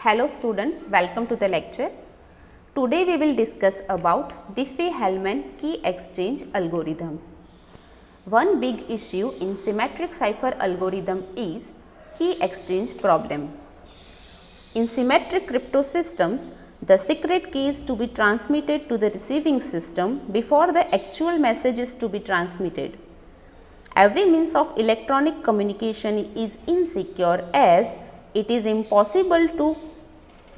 Hello students, welcome to the lecture. Today we will discuss about Diffie-Hellman key exchange algorithm. One big issue in symmetric cipher algorithm is key exchange problem. In symmetric crypto systems, the secret key is to be transmitted to the receiving system before the actual message is to be transmitted. Every means of electronic communication is insecure as it is impossible to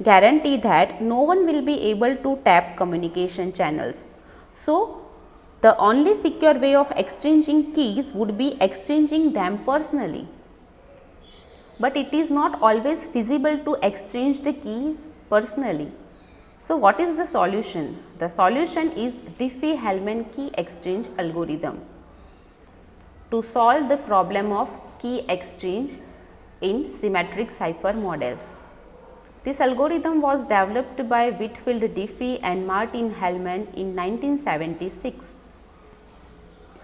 guarantee that no one will be able to tap communication channels. So, the only secure way of exchanging keys would be exchanging them personally. But it is not always feasible to exchange the keys personally. So, what is the solution? The solution is Diffie-Hellman key exchange algorithm to solve the problem of key exchange in symmetric cipher model. This algorithm was developed by Whitfield Diffie and Martin Hellman in 1976.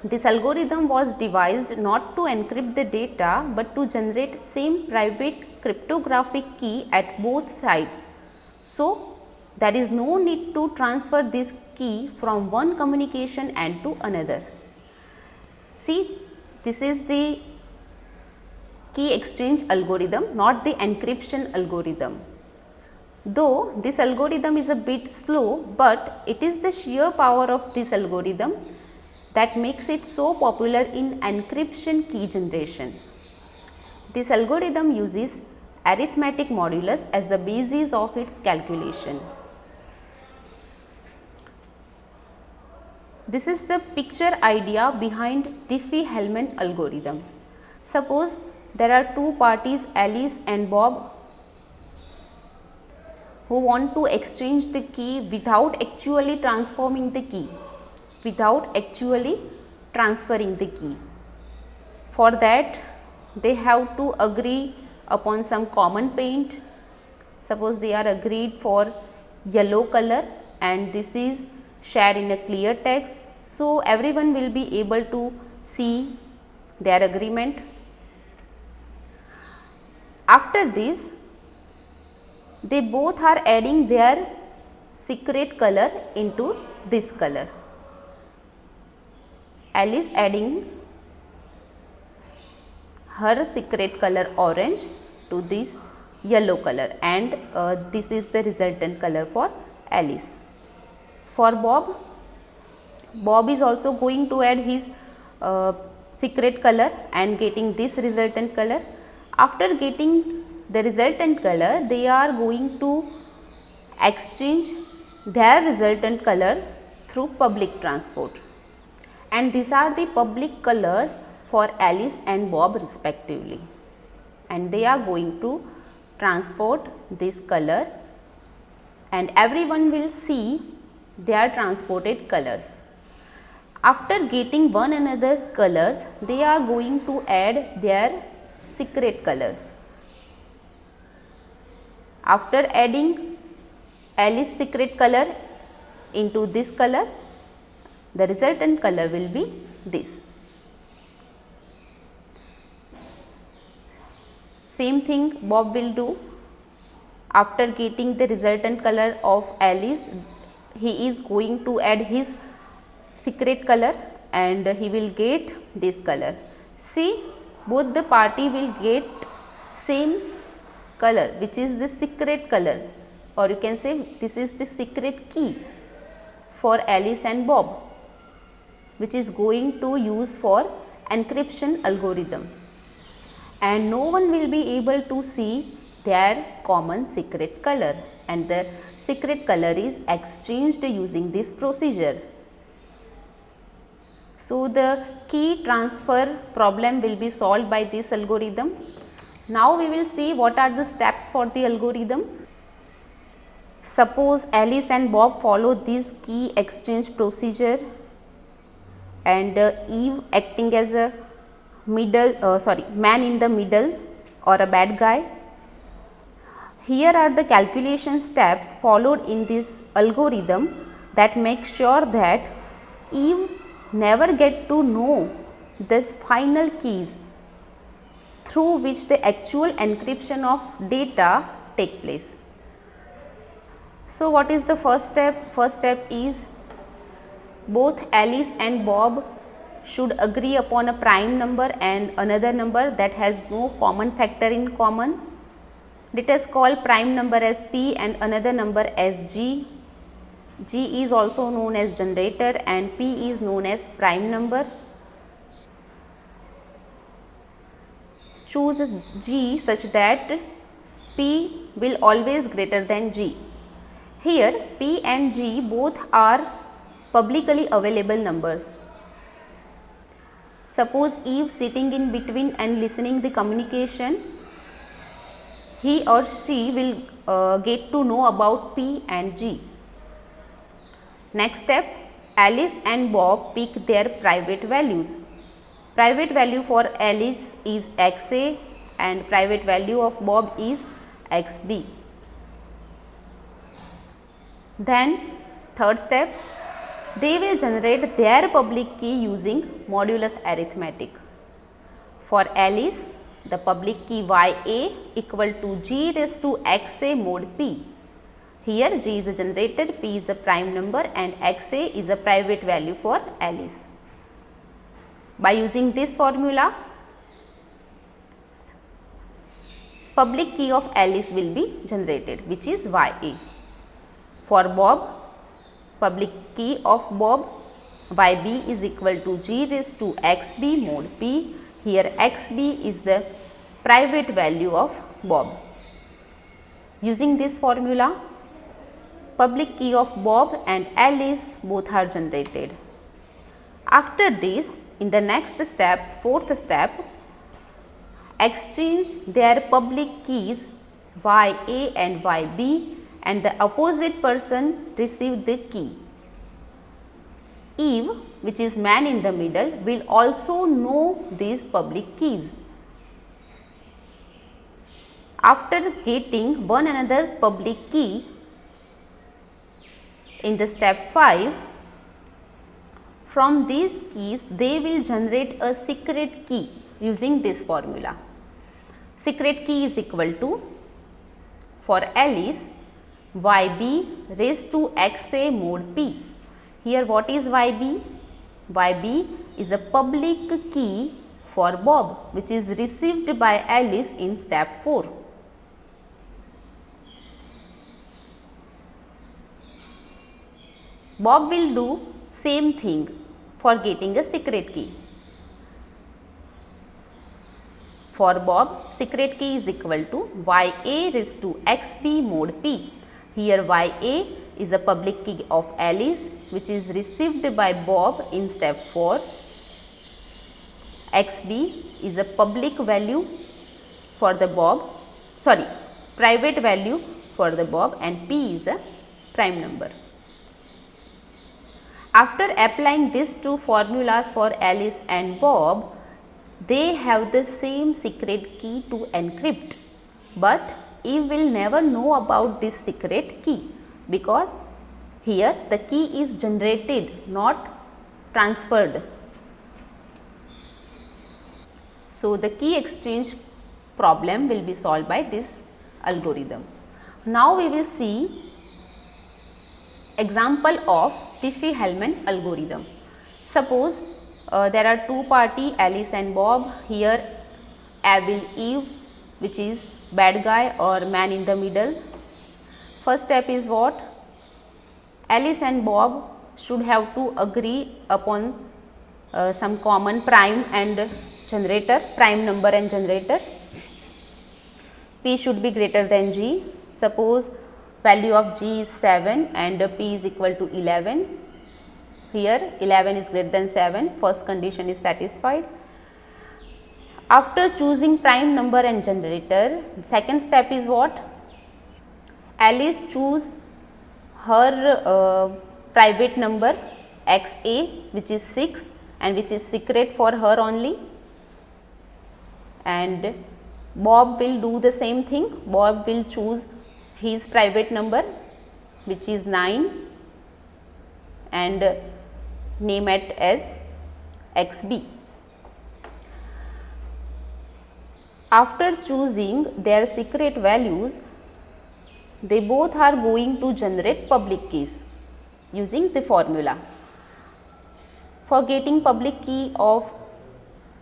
This algorithm was devised not to encrypt the data but to generate same private cryptographic key at both sides. So, there is no need to transfer this key from one communication end to another. See, this is the key exchange algorithm, not the encryption algorithm. Though this algorithm is a bit slow, but it is the sheer power of this algorithm that makes it so popular in encryption key generation. This algorithm uses arithmetic modulus as the basis of its calculation. This is the picture idea behind Diffie-Hellman algorithm. Suppose there are two parties, Alice and Bob, who want to exchange the key without actually transforming the key, without actually transferring the key. For that, they have to agree upon some common paint. Suppose they are agreed for yellow color and this is shared in a clear text. So, everyone will be able to see their agreement. After this, they both are adding their secret color into this color. Alice adding her secret color orange to this yellow color and this is the resultant color for Alice. For Bob, Bob is also going to add his secret color and getting this resultant color. After getting the resultant color, they are going to exchange their resultant color through public transport. And these are the public colors for Alice and Bob respectively. And they are going to transport this color and everyone will see their transported colors. After getting one another's colors, they are going to add their secret colors. After adding Alice's secret color into this color, the resultant color will be this. Same thing Bob will do. After getting the resultant color of Alice, he is going to add his secret color and he will get this color. See, both the party will get same color, which is the secret color, or you can say this is the secret key for Alice and Bob, which is going to use for encryption algorithm, and no one will be able to see their common secret color, and the secret color is exchanged using this procedure. So, the key transfer problem will be solved by this algorithm. Now, we will see what are the steps for the algorithm. Suppose Alice and Bob follow this key exchange procedure and Eve acting as a man in the middle or a bad guy. Here are the calculation steps followed in this algorithm that make sure that Eve never get to know the final keys through which the actual encryption of data take place. So what is the first step? First step is both Alice and Bob should agree upon a prime number and another number that has no common factor in common. Let us call prime number as P and another number as G. G is also known as generator and P is known as prime number. Choose G such that P will always greater than G. Here P and G both are publicly available numbers. Suppose Eve sitting in between and listening the communication, he or she will get to know about P and G. Next step, Alice and Bob pick their private values. Private value for Alice is XA and private value of Bob is XB. Then third step, they will generate their public key using modulus arithmetic. For Alice, the public key YA equal to G raised to XA mod P. Here G is a generator, P is a prime number and XA is a private value for Alice. By using this formula, public key of Alice will be generated, which is YA. For Bob, public key of Bob YB is equal to G raised to XB mod P. Here XB is the private value of Bob. Using this formula, public key of Bob and Alice both are generated. After this, in the next step, fourth step, exchange their public keys YA and YB and the opposite person receive the key. Eve, which is man in the middle, will also know these public keys. After getting one another's public key, in the step 5, from these keys they will generate a secret key using this formula. Secret key is equal to, for Alice, YB raised to XA mod P. Here what is YB? YB is a public key for Bob, which is received by Alice in step 4. Bob will do same thing for getting a secret key. For Bob, secret key is equal to YA raised to XB mod P. Here YA is a public key of Alice, which is received by Bob in step 4. XB is a public value for the private value for the Bob, and P is a prime number. After applying these two formulas for Alice and Bob, they have the same secret key to encrypt, but Eve will never know about this secret key because here the key is generated, not transferred. So the key exchange problem will be solved by this algorithm. Now we will see example of Diffie-Hellman algorithm. Suppose there are two parties, Alice and Bob. Here I will Eve, which is bad guy or man in the middle. First step is what? Alice and Bob should have to agree upon some common prime and generator, prime number and generator. P should be greater than G. Suppose value of G is 7 and P is equal to 11. Here 11 is greater than 7, first condition is satisfied. After choosing prime number and generator, second step is what? Alice choose her private number XA, which is 6 and which is secret for her only, and Bob will do the same thing. Bob will choose his private number, which is 9, and name it as XB. After choosing their secret values, they both are going to generate public keys using the formula. For getting public key of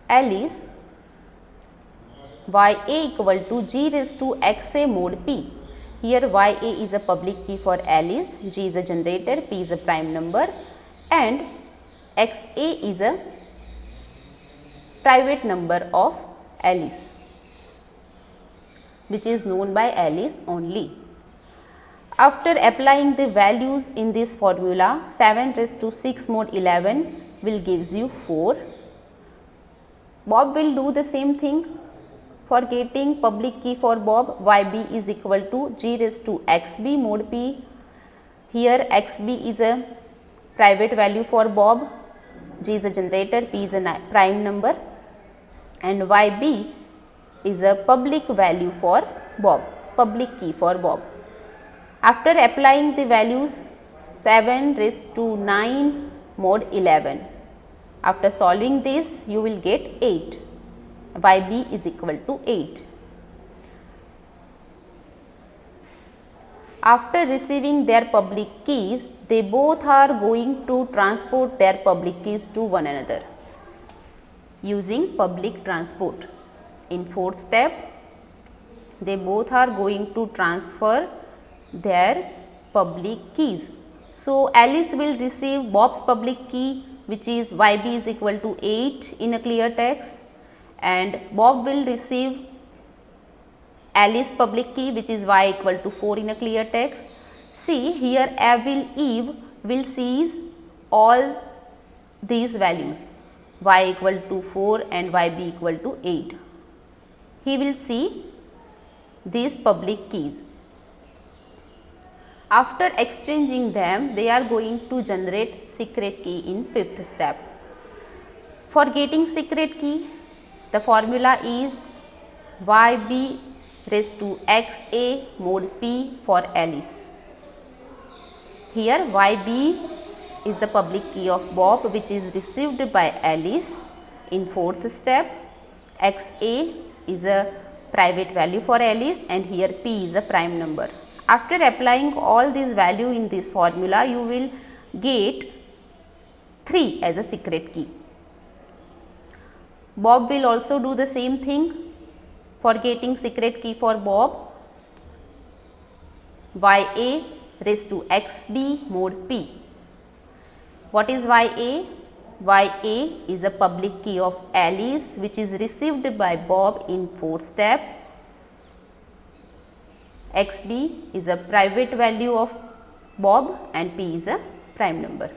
Alice, ya equal to g raised to xa mod p. Here ya is a public key for Alice, g is a generator, p is a prime number, and xa is a private number of Alice, which is known by Alice only. After applying the values in this formula, 7 raised to 6 mod 11 will gives you 4. Bob will do the same thing. For getting public key for Bob, yb is equal to g raised to xb mod p. Here xb is a private value for Bob, g is a generator, p is a prime number, and yb is a public value for Bob, public key for Bob. After applying the values 7 raised to 9 mod 11, after solving this you will get 8. yb is equal to 8. After receiving their public keys, they both are going to transport their public keys to one another using public transport. In fourth step, they both are going to transfer their public keys. So, Alice will receive Bob's public key, which is yb is equal to 8 in a clear text, and Bob will receive Alice public key, which is y equal to 4 in a clear text. See, here Eve will seize all these values, y equal to 4 and yb equal to 8. He will see these public keys. After exchanging them, they are going to generate secret key in fifth step. For getting secret key, the formula is yb raised to xa mod p for Alice. Here yb is the public key of Bob, which is received by Alice in fourth step. Xa is a private value for Alice, and here p is a prime number. After applying all these value in this formula, you will get 3 as a secret key. Bob will also do the same thing. For getting secret key for Bob, ya raised to xb mod p. What is ya? Ya is a public key of Alice, which is received by Bob in fourth step. xb is a private value of Bob, and p is a prime number.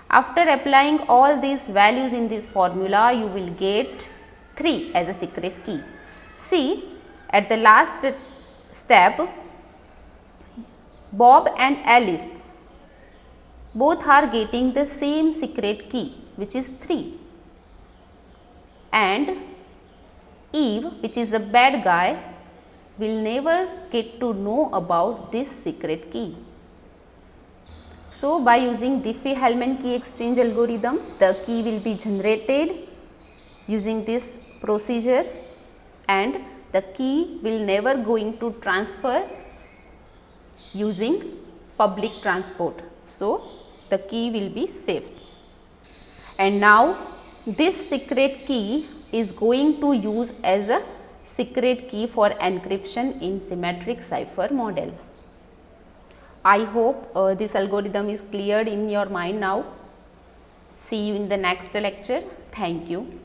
After applying all these values in this formula, you will get 3 as a secret key. See, at the last step, Bob and Alice both are getting the same secret key, which is 3, and Eve, which is a bad guy, will never get to know about this secret key. So, by using Diffie-Hellman key exchange algorithm, the key will be generated using this procedure, and the key will never going to transfer using public transport. So, the key will be safe. And now, this secret key is going to use as a secret key for encryption in symmetric cipher model. I hope this algorithm is cleared in your mind now. See you in the next lecture. Thank you.